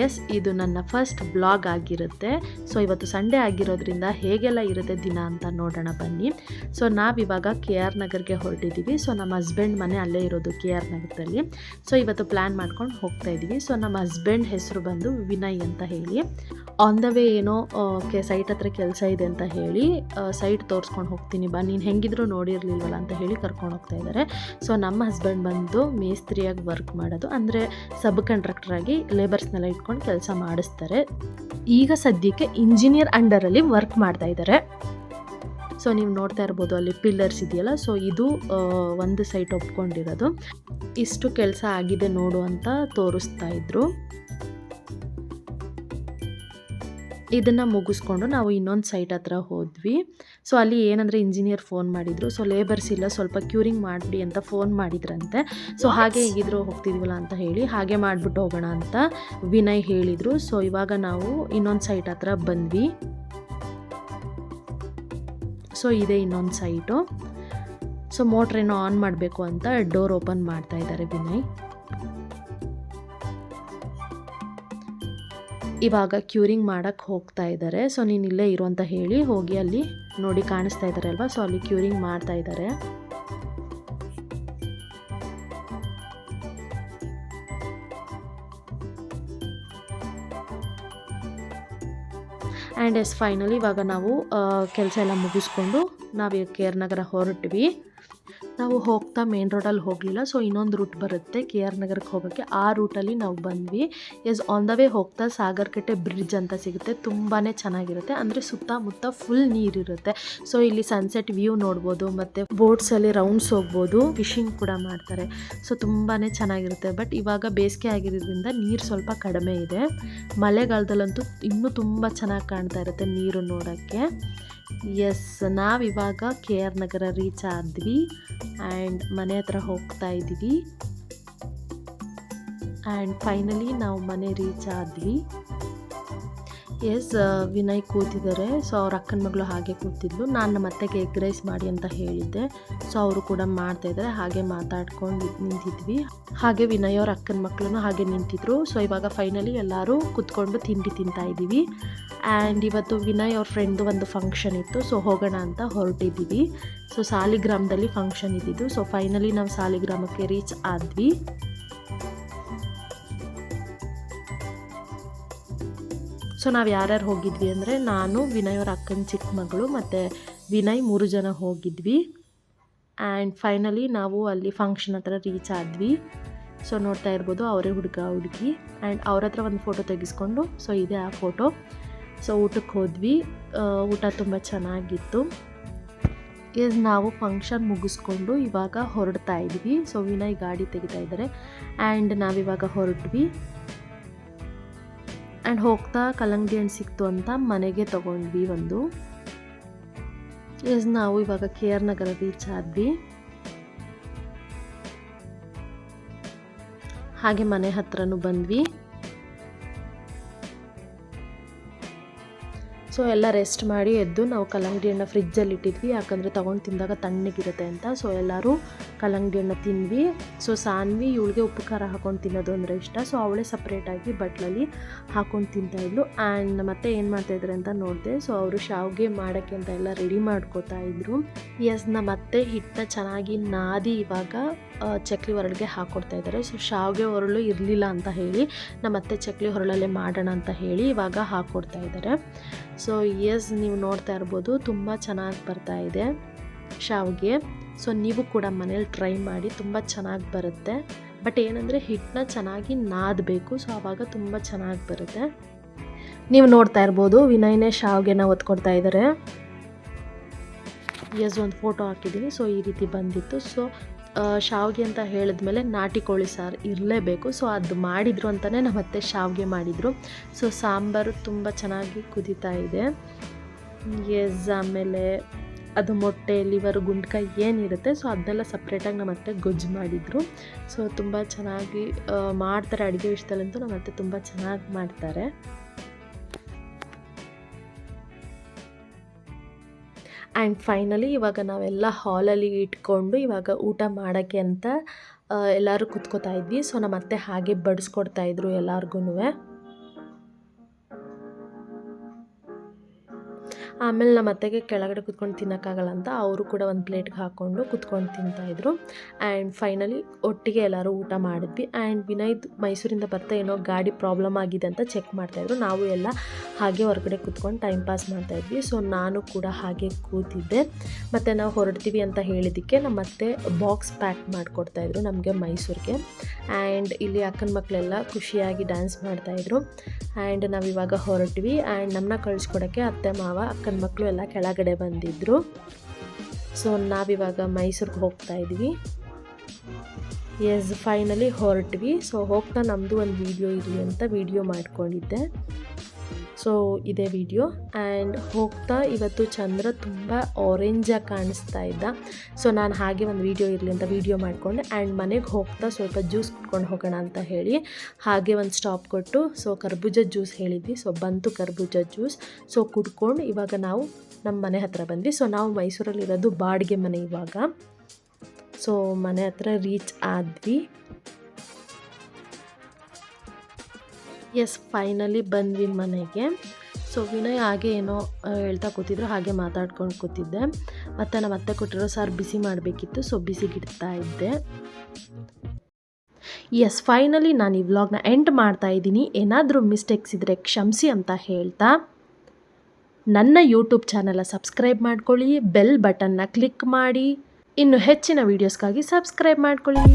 S, ಇದು ನನ್ನ first blog ಆಗಿರುತ್ತೆ. ಸೊ ಇವತ್ತು ಸಂಡೇ ಆಗಿರೋದ್ರಿಂದ ಹೇಗೆಲ್ಲ ಇರುತ್ತೆ ದಿನ ಅಂತ ನೋಡೋಣ ಬನ್ನಿ. ಸೊ ನಾವಿವಾಗ ಕೆ ಆರ್ ನಗರ್ಗೆ ಹೊರಟಿದ್ದೀವಿ. ಸೊ ನಮ್ಮ ಹಸ್ಬೆಂಡ್ ಮನೆ ಅಲ್ಲೇ ಇರೋದು ಕೆ ಆರ್ ನಗರದಲ್ಲಿ. ಸೊ ಇವತ್ತು ಪ್ಲ್ಯಾನ್ ಮಾಡ್ಕೊಂಡು ಹೋಗ್ತಾ ಇದ್ದೀವಿ. ಸೊ ನಮ್ಮ ಹಸ್ಬೆಂಡ್ ಹೆಸರು ಬಂದು ವಿನಯ್ ಅಂತ ಹೇಳಿ. ಆನ್ ದ ವೇ ಏನೋ ಸೈಟ್ ಹತ್ರ ಕೆಲಸ ಇದೆ ಅಂತ ಹೇಳಿ ಸೈಟ್ ತೋರಿಸ್ಕೊಂಡು ಹೋಗ್ತೀನಿ ಬಾ, ನೀನು ಹೆಂಗಿದ್ರು ನೋಡಿರಲಿಲ್ವಲ್ಲ ಅಂತ ಹೇಳಿ ಕರ್ಕೊಂಡು ಹೋಗ್ತಾ ಇದ್ದಾರೆ. ಸೊ ನಮ್ಮ ಹಸ್ಬೆಂಡ್ ಬಂದು ಮೇಸ್ತ್ರಿಯಾಗಿ ವರ್ಕ್ ಮಾಡೋದು, ಅಂದರೆ ಸಬ್ ಕಾಂಟ್ರಾಕ್ಟರ್ ಆಗಿ ಲೇಬರ್ಸ್ನೆಲ್ಲ ಇಟ್ಕೊಂಡು ಕೆಲಸ ಮಾಡಿಸ್ತಾರೆ. ಈಗ ಸದ್ಯಕ್ಕೆ ಇಂಜಿನಿಯರ್ ಅಂಡರಲ್ಲಿ ವರ್ಕ್ ಮಾಡ್ತಾ ಇದ್ದಾರೆ. ಸೊ ನೀವು ನೋಡ್ತಾ ಇರ್ಬೋದು ಅಲ್ಲಿ ಪಿಲ್ಲರ್ಸ್ ಇದೆಯಲ್ಲ, ಸೊ ಇದು ಒಂದು ಸೈಟ್ ಒಪ್ಕೊಂಡಿರೋದು. ಇಷ್ಟು ಕೆಲಸ ಆಗಿದೆ ನೋಡು ಅಂತ ತೋರಿಸ್ತಾ ಇದ್ರು. ಇದನ್ನು ಮುಗಿಸ್ಕೊಂಡು ನಾವು ಇನ್ನೊಂದು ಸೈಟ್ ಹತ್ರ ಹೋದ್ವಿ. ಸೊ ಅಲ್ಲಿ ಏನಂದರೆ ಇಂಜಿನಿಯರ್ ಫೋನ್ ಮಾಡಿದರು. ಸೊ ಲೇಬರ್ಸ್ ಇಲ್ಲ, ಸ್ವಲ್ಪ ಕ್ಯೂರಿಂಗ್ ಮಾಡಿಬಿಡಿ ಅಂತ ಫೋನ್ ಮಾಡಿದ್ರಂತೆ. ಸೊ ಹಾಗೆ ಹೇಗಿದ್ರು ಹೋಗ್ತಿದ್ವಲ್ಲ ಅಂತ ಹೇಳಿ ಹಾಗೆ ಮಾಡಿಬಿಟ್ಟು ಹೋಗೋಣ ಅಂತ ವಿನಯ್ ಹೇಳಿದರು. ಸೊ ಇವಾಗ ನಾವು ಇನ್ನೊಂದು ಸೈಟ್ ಹತ್ರ ಬಂದ್ವಿ. ಸೊ ಇದೇ ಇನ್ನೊಂದು ಸೈಟು. ಸೊ ಮೋಟ್ರೇನೋ ಆನ್ ಮಾಡಬೇಕು ಅಂತ ಡೋರ್ ಓಪನ್ ಮಾಡ್ತಾ ಇದ್ದಾರೆ ವಿನಯ್. ಇವಾಗ ಕ್ಯೂರಿಂಗ್ ಮಾಡೋಕ್ಕೆ ಹೋಗ್ತಾ ಇದ್ದಾರೆ. ಸೊ ನೀನು ಇಲ್ಲೇ ಇರು ಅಂತ ಹೇಳಿ ಹೋಗಿ ಅಲ್ಲಿ ನೋಡಿ ಕಾಣಿಸ್ತಾ ಇದ್ದಾರೆ ಅಲ್ವಾ, ಸೊ ಅಲ್ಲಿ ಕ್ಯೂರಿಂಗ್ ಮಾಡ್ತಾ ಇದ್ದಾರೆ. ಆ್ಯಂಡ್ ಎಸ್ ಫೈನಲಿ ಇವಾಗ ನಾವು ಕೆಲಸ ಎಲ್ಲ ಮುಗಿಸ್ಕೊಂಡು ನಾವು ಕೆ ಆರ್ ನಗರ ಹೊರಟ್ವಿ. ನಾವು ಹೋಗ್ತಾ ಮೇನ್ ರೋಡಲ್ಲಿ ಹೋಗಲಿಲ್ಲ. ಸೊ ಇನ್ನೊಂದು ರೂಟ್ ಬರುತ್ತೆ ಕೆ ಆರ್ ನಗರಕ್ಕೆ ಹೋಗೋಕ್ಕೆ, ಆ ರೂಟಲ್ಲಿ ನಾವು ಬಂದ್ವಿ. ಆನ್ ದ ವೇ ಹೋಗ್ತಾ ಸಾಗರಕಟ್ಟೆ ಬ್ರಿಡ್ಜ್ ಅಂತ ಸಿಗುತ್ತೆ, ತುಂಬಾ ಚೆನ್ನಾಗಿರುತ್ತೆ. ಅಂದರೆ ಸುತ್ತಮುತ್ತ ಫುಲ್ ನೀರಿರುತ್ತೆ. ಸೊ ಇಲ್ಲಿ ಸನ್ಸೆಟ್ ವ್ಯೂ ನೋಡ್ಬೋದು, ಮತ್ತು ಬೋಟ್ಸಲ್ಲಿ ರೌಂಡ್ಸ್ ಹೋಗ್ಬೋದು, ಫಿಶಿಂಗ್ ಕೂಡ ಮಾಡ್ತಾರೆ. ಸೊ ತುಂಬಾ ಚೆನ್ನಾಗಿರುತ್ತೆ. ಬಟ್ ಇವಾಗ ಬೇಸಿಗೆ ಆಗಿರೋದ್ರಿಂದ ನೀರು ಸ್ವಲ್ಪ ಕಡಿಮೆ ಇದೆ. ಮಳೆಗಾಲದಲ್ಲಂತೂ ಇನ್ನೂ ತುಂಬ ಚೆನ್ನಾಗಿ ಕಾಣ್ತಾ ಇರುತ್ತೆ ನೀರು ನೋಡೋಕ್ಕೆ. ಎಸ್, ನಾವಿವಾಗ ಕೆ ಆರ್ ನಗರ ರೀಚ್ ಆದ್ವಿ ಆ್ಯಂಡ್ ಮನೆ ಹತ್ರ ಹೋಗ್ತಾ ಇದ್ದೀವಿ. ಆ್ಯಂಡ್ ಫೈನಲಿ ನಾವು ಮನೆ ರೀಚ್ ಆದ್ವಿ. ಎಸ್, ವಿನಯ್ ಕೂತಿದ್ದಾರೆ. ಸೊ ಅವ್ರ ಅಕ್ಕನ ಮಗಳು ಹಾಗೆ ಕೂತಿದ್ಲು. ನಾನು ನಮ್ಮ ಅತ್ತೆಗೆ ಎಗ್ ರೈಸ್ ಮಾಡಿ ಅಂತ ಹೇಳಿದ್ದೆ. ಸೊ ಅವರು ಕೂಡ ಮಾಡ್ತಾಯಿದ್ದಾರೆ. ಹಾಗೆ ಮಾತಾಡ್ಕೊಂಡು ನಿಂತಿದ್ವಿ. ಹಾಗೆ ವಿನಯ್ ಅವ್ರ ಅಕ್ಕನ ಮಕ್ಕಳು ಹಾಗೆ ನಿಂತಿದ್ರು. ಸೊ ಇವಾಗ ಫೈನಲಿ ಎಲ್ಲರೂ ಕೂತ್ಕೊಂಡು ತಿಂಡಿ ತಿಂತಾ ಇದ್ದೀವಿ. ಆ್ಯಂಡ್ ಇವತ್ತು ವಿನಯ್ ಅವ್ರ ಫ್ರೆಂಡ್ದು ಒಂದು ಫಂಕ್ಷನ್ ಇತ್ತು. ಸೊ ಹೋಗೋಣ ಅಂತ ಹೊರಟಿದ್ದೀವಿ. ಸೊ ಸಾಲಿಗ್ರಾಮದಲ್ಲಿ ಫಂಕ್ಷನ್ ಇದ್ದಿದ್ದು. ಸೊ ಫೈನಲಿ ನಾವು ಸಾಲಿಗ್ರಾಮಕ್ಕೆ ರೀಚ್ ಆದ್ವಿ. ಸೊ ನಾವು ಯಾರ್ಯಾರು ಹೋಗಿದ್ವಿ ಅಂದರೆ ನಾನು, ವಿನಯ್ ಅವ್ರ ಅಕ್ಕನ ಚಿಕ್ಕ ಮಗಳು ಮತ್ತು ವಿನಯ್ 3 ಜನ ಹೋಗಿದ್ವಿ. ಆ್ಯಂಡ್ ಫೈನಲಿ ನಾವು ಅಲ್ಲಿ ಫಂಕ್ಷನ್ ಹತ್ರ ರೀಚ್ ಆದ್ವಿ. ಸೊ ನೋಡ್ತಾ ಇರ್ಬೋದು ಅವರೇ ಹುಡುಗ ಹುಡುಗಿ. ಆ್ಯಂಡ್ ಅವ್ರ ಹತ್ರ ಒಂದು ಫೋಟೋ ತೆಗೆಸ್ಕೊಂಡು, ಸೊ ಇದೆ ಆ ಫೋಟೋ. ಸೊ ಊಟಕ್ಕೆ ಹೋದ್ವಿ. ಊಟ ತುಂಬ ಚೆನ್ನಾಗಿತ್ತು. ನಾವು ಫಂಕ್ಷನ್ ಮುಗಿಸ್ಕೊಂಡು ಇವಾಗ ಹೊರಡ್ತಾ ಇದ್ವಿ. ಸೊ ವಿನಯ್ ಗಾಡಿ ತೆಗಿತಾ ಇದ್ದಾರೆ ಆ್ಯಂಡ್ ನಾವಿವಾಗ ಹೊರಟ್ವಿ. ಆ್ಯಂಡ್ ಹೋಗ್ತಾ ಕಲ್ಲಂಗಡಿ ಹಣ್ಣು ಸಿಕ್ತು ಅಂತ ಮನೆಗೆ ತೊಗೊಂಡ್ವಿ ಒಂದು. ನಾವು ಇವಾಗ ಕೆ ಆರ್ ನಗರ ರೀಚ್ ಆದ್ವಿ. ಹಾಗೆ ಮನೆ ಹತ್ರನೂ ಬಂದ್ವಿ. ಸೊ ಎಲ್ಲ ರೆಸ್ಟ್ ಮಾಡಿ ಎದ್ದು ನಾವು ಕಲ್ಲಂಗಡಿ ಹಣ್ಣು ಫ್ರಿಜ್ಜಲ್ಲಿ ಇಟ್ಟಿದ್ವಿ, ಯಾಕಂದರೆ ತೊಗೊಂಡು ತಿಂದಾಗ ತಣ್ಣಗಿರುತ್ತೆ ಅಂತ. ಸೊ ಎಲ್ಲರೂ ಕಲ್ಲಂಗಡಿ ಹಣ್ಣು ತಿಂದ್ವಿ. ಸೊ ಸಾನ್ವಿ ಇವಳಿಗೆ ಉಪ್ಪು ಖಾರ ಹಾಕ್ಕೊಂಡು ತಿನ್ನೋದು ಅಂದರೆ ಇಷ್ಟ. ಸೊ ಅವಳೇ ಸಪ್ರೇಟಾಗಿ ಬಟ್ಲಲ್ಲಿ ಹಾಕ್ಕೊಂಡು ತಿಂತಾಯಿದ್ಲು. ಆ್ಯಂಡ್ ಮತ್ತೆ ಏನು ಮಾಡ್ತಾಯಿದ್ರು ಅಂತ ನೋಡಿದೆ. ಸೊ ಅವರು ಶಾವಿಗೆ ಮಾಡೋಕ್ಕೆ ಅಂತ ಎಲ್ಲ ರೆಡಿ ಮಾಡ್ಕೋತಾ ಇದ್ರು. ನಮ್ಮ ಅತ್ತೆ ಹಿಟ್ಟನ್ನ ಚೆನ್ನಾಗಿ ನಾದಿ ಇವಾಗ ಚಕ್ಲಿ ಹೊರಳಿಗೆ ಹಾಕ್ಕೊಡ್ತಾ ಇದ್ದಾರೆ. ಸೊ ಶಾವಿಗೆ ಹೊರಳು ಇರಲಿಲ್ಲ ಅಂತ ಹೇಳಿ ನಮ್ಮ ಅತ್ತೆ ಚಕ್ಲಿ ಹೊರಳಲ್ಲೇ ಮಾಡೋಣ ಅಂತ ಹೇಳಿ ಇವಾಗ ಹಾಕ್ಕೊಡ್ತಾ ಇದ್ದಾರೆ. ಸೊ ನೀವು ನೋಡ್ತಾ ಇರ್ಬೋದು ತುಂಬ ಚೆನ್ನಾಗಿ ಬರ್ತಾ ಇದೆ ಶಾವಿಗೆ. ಸೊ ನೀವು ಕೂಡ ಮನೇಲಿ ಟ್ರೈ ಮಾಡಿ, ತುಂಬ ಚೆನ್ನಾಗಿ ಬರುತ್ತೆ. ಬಟ್ ಏನಂದರೆ ಹಿಟ್ಟನ್ನ ಚೆನ್ನಾಗಿ ನಾದಬೇಕು. ಸೊ ಆವಾಗ ತುಂಬ ಚೆನ್ನಾಗಿ ಬರುತ್ತೆ. ನೀವು ನೋಡ್ತಾ ಇರ್ಬೋದು ವಿನಯ್ನೇ ಶಾವಿಗೆನ ಒತ್ಕೊಡ್ತಾ ಇದ್ದಾರೆ. ಒಂದು ಫೋಟೋ ಹಾಕಿದ್ದೀನಿ. ಸೊ ಈ ರೀತಿ ಬಂದಿತ್ತು. ಸೊ ಶಾವಿಗೆ ಅಂತ ಹೇಳಿದ್ಮೇಲೆ ನಾಟಿ ಕೋಳಿ ಸಾರು ಇರಲೇಬೇಕು. ಸೊ ಅದು ಮಾಡಿದರು ಅಂತಲೇ ನಮ್ಮ ಅತ್ತೆ ಶಾವಿಗೆ ಮಾಡಿದರು. ಸೊ ಸಾಂಬಾರು ತುಂಬ ಚೆನ್ನಾಗಿ ಕುದೀತಾ ಇದೆ. ಆಮೇಲೆ ಅದು ಮೊಟ್ಟೆ, ಲಿವರು, ಗುಂಡ್ಕಾಯಿ ಏನಿರುತ್ತೆ ಸೊ ಅದನ್ನೆಲ್ಲ ಸಪ್ರೇಟಾಗಿ ನಮ್ಮ ಅತ್ತೆ ಗೊಜ್ಜು ಮಾಡಿದರು. ಸೊ ತುಂಬ ಚೆನ್ನಾಗಿ ಮಾಡ್ತಾರೆ ಅಡುಗೆ ವಿಷಯದಲ್ಲಂತೂ ನಮ್ಮ ಅತ್ತೆ ತುಂಬ ಚೆನ್ನಾಗಿ ಮಾಡ್ತಾರೆ. ಆ್ಯಂಡ್ ಫೈನಲಿ ಇವಾಗ ನಾವೆಲ್ಲ ಹಾಲಲ್ಲಿ ಇಟ್ಕೊಂಡು ಇವಾಗ ಊಟ ಮಾಡೋಕ್ಕೆ ಅಂತ ಎಲ್ಲರೂ ಕೂತ್ಕೋತಾ ಇದ್ವಿ. ಸೊ ನಮ್ಮ ಅತ್ತೆ ಹಾಗೆ ಬಡಿಸ್ಕೊಡ್ತಾಯಿದ್ರು ಎಲ್ಲರಿಗೂ. ಆಮೇಲೆ ನಮ್ಮ ಅತ್ತೆಗೆ ಕೆಳಗಡೆ ಕುತ್ಕೊಂಡು ತಿನ್ನೋಕ್ಕಾಗಲ್ಲ ಅಂತ ಅವರು ಕೂಡ ಒಂದು ಪ್ಲೇಟ್ಗೆ ಹಾಕ್ಕೊಂಡು ಕುತ್ಕೊಂಡು ತಿಂತಾಯಿದ್ರು. ಆ್ಯಂಡ್ ಫೈನಲಿ ಒಟ್ಟಿಗೆ ಎಲ್ಲರೂ ಊಟ ಮಾಡಿದ್ವಿ. ಆ್ಯಂಡ್ ವಿನಯ್ದು ಮೈಸೂರಿಂದ ಬರ್ತಾ ಏನೋ ಗಾಡಿ ಪ್ರಾಬ್ಲಮ್ ಆಗಿದೆ ಅಂತ ಚೆಕ್ ಮಾಡ್ತಾಯಿದ್ರು. ನಾವು ಎಲ್ಲ ಹಾಗೆ ಹೊರಗಡೆ ಕುತ್ಕೊಂಡು ಟೈಮ್ ಪಾಸ್ ಮಾಡ್ತಾಯಿದ್ವಿ. ಸೊ ನಾನು ಕೂಡ ಹಾಗೆ ಕೂತಿದ್ದೆ. ಮತ್ತು ನಾವು ಹೊರಡ್ತೀವಿ ಅಂತ ಹೇಳಿದ್ದಕ್ಕೆ ನಮ್ಮ ಅತ್ತೆ ಬಾಕ್ಸ್ ಪ್ಯಾಕ್ ಮಾಡಿಕೊಡ್ತಾಯಿದ್ರು ನಮಗೆ ಮೈಸೂರಿಗೆ. ಆ್ಯಂಡ್ ಇಲ್ಲಿ ಅಕ್ಕನ ಮಕ್ಕಳೆಲ್ಲ ಖುಷಿಯಾಗಿ ಡ್ಯಾನ್ಸ್ ಮಾಡ್ತಾಯಿದ್ರು. ಆ್ಯಂಡ್ ನಾವಿವಾಗ ಹೊರಟ್ವಿ. ಆ್ಯಂಡ್ ನಮ್ಮನ್ನ ಕಳಿಸ್ಕೊಡೋಕ್ಕೆ ಅತ್ತೆ ಮಾವ ಅಕ್ಕನ ಮಕ್ಕಳು ಎಲ್ಲ ಕೆಳಗಡೆ ಬಂದಿದ್ದರು. ಸೊ ನಾವಿವಾಗ ಮೈಸೂರಿಗೆ ಹೋಗ್ತಾ ಇದ್ವಿ. ಫೈನಲಿ ಹೊರಟ್ವಿ. ಸೊ ಹೋಗ್ತಾ ನಮ್ಮದು ಒಂದು ವೀಡಿಯೋ ಇರಲಿ ಅಂತ ವೀಡಿಯೋ ಮಾಡ್ಕೊಂಡಿದ್ದೆ. ಸೊ ಇದೇ ವಿಡಿಯೋ. ಆ್ಯಂಡ್ ಹೋಗ್ತಾ ಇವತ್ತು ಚಂದ್ರ ತುಂಬ ಆರೆಂಜಾಗಿ ಕಾಣಿಸ್ತಾ ಇದ್ದ. ಸೊ ನಾನು ಹಾಗೆ ಒಂದು ವೀಡಿಯೋ ಇರಲಿ ಅಂತ ವೀಡಿಯೋ ಮಾಡಿಕೊಂಡೆ. ಆ್ಯಂಡ್ ಮನೆಗೆ ಹೋಗ್ತಾ ಸ್ವಲ್ಪ ಜ್ಯೂಸ್ ಕುಟ್ಕೊಂಡು ಹೋಗೋಣ ಅಂತ ಹೇಳಿ ಹಾಗೆ ಒಂದು ಸ್ಟಾಪ್ ಕೊಟ್ಟು ಸೊ ಕರ್ಬೂಜ ಜ್ಯೂಸ್ ಹೇಳಿದ್ವಿ. ಸೊ ಬಂತು ಕರ್ಬೂಜ ಜ್ಯೂಸ್. ಸೊ ಕುಡ್ಕೊಂಡು ಇವಾಗ ನಾವು ನಮ್ಮ ಮನೆ ಹತ್ರ ಬಂದ್ವಿ. ಸೊ ನಾವು ಮೈಸೂರಲ್ಲಿರೋದು ಬಾಡಿಗೆ ಮನೆ ಇವಾಗ. ಸೊ ಮನೆ ಹತ್ರ ರೀಚ್ ಆದ್ವಿ. ಫೈನಲಿ ಬಂದ್ವಿ ಮನೆಗೆ. ಸೊ ವಿನಯ್ ಹಾಗೆ ಏನೋ ಹೇಳ್ತಾ ಕೂತಿದ್ರು, ಹಾಗೆ ಮಾತಾಡ್ಕೊಂಡು ಕೂತಿದ್ದೆ. ಮತ್ತು ನಮ್ಮ ಅತ್ತೆ ಕೊಟ್ಟಿರೋ ಸಾರು ಬಿಸಿ ಮಾಡಬೇಕಿತ್ತು. ಸೊ ಬಿಸಿಗಿಡ್ತಾ ಇದ್ದೆ. ಫೈನಲಿ ನಾನು ಈ ವ್ಲಾಗ್ನ ಎಂಡ್ ಮಾಡ್ತಾ ಇದ್ದೀನಿ. ಏನಾದರೂ ಮಿಸ್ಟೇಕ್ಸ್ ಇದ್ದರೆ ಕ್ಷಮಿಸಿ ಅಂತ ಹೇಳ್ತಾ ನನ್ನ ಯೂಟ್ಯೂಬ್ ಚಾನಲ್ನ ಸಬ್ಸ್ಕ್ರೈಬ್ ಮಾಡ್ಕೊಳ್ಳಿ, ಬೆಲ್ ಬಟನ್ನ ಕ್ಲಿಕ್ ಮಾಡಿ, ಇನ್ನು ಹೆಚ್ಚಿನ ವೀಡಿಯೋಸ್ಗಾಗಿ ಸಬ್ಸ್ಕ್ರೈಬ್ ಮಾಡ್ಕೊಳ್ಳಿ.